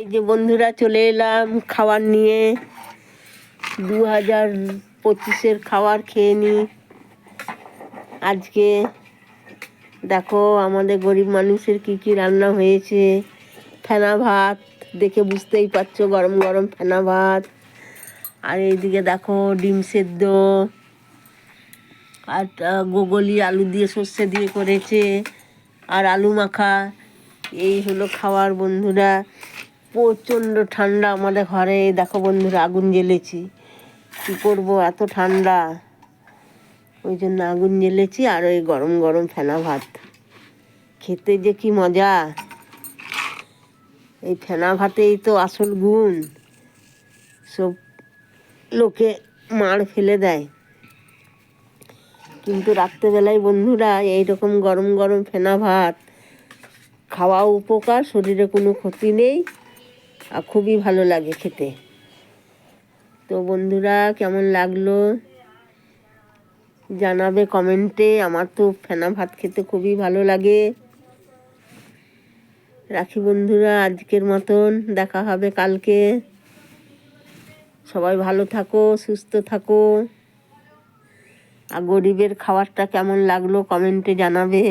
এই যে বন্ধুরা চলে এলাম খাবার নিয়ে, 2025-এর খাবার খেয়ে নি। আজকে দেখো আমাদের গরিব মানুষের কি কি রান্না হয়েছে। ফেনা ভাত, দেখে বুঝতেই পারছো, গরম গরম ফেনা ভাত। আর এইদিকে দেখো ডিম সেদ্ধ, আর গোগলি আলু দিয়ে সর্ষে দিয়ে করেছে, আর আলু মাখা। এই হলো খাবার বন্ধুরা। প্রচণ্ড ঠান্ডা আমাদের ঘরে। দেখো বন্ধুরা, আগুন জ্বেলেছি। কী করবো, এত ঠান্ডা, ওই জন্য আগুন জ্বেলেছি। আর ওই গরম গরম ফেনা ভাত খেতে যে কি মজা। এই ফেনা ভাতেই তো আসল গুণ, সব লোকে মাড় ফেলে দেয়। কিন্তু রাত্রেবেলায় বন্ধুরা এইরকম গরম গরম ফেনা ভাত খাওয়া উপকার, শরীরে কোনো ক্ষতি নেই, আর খুবই ভালো লাগে খেতে। তো বন্ধুরা কেমন লাগলো জানাবে কমেন্টে। আমার তো ফেনা ভাত খেতে খুবই ভালো লাগে। রাখি বন্ধুরা, আজকের মতন, দেখা হবে কালকে। সবাই ভালো থাকো, সুস্থ থাকো। আর গরিবের খাবারটা কেমন লাগলো কমেন্টে জানাবে।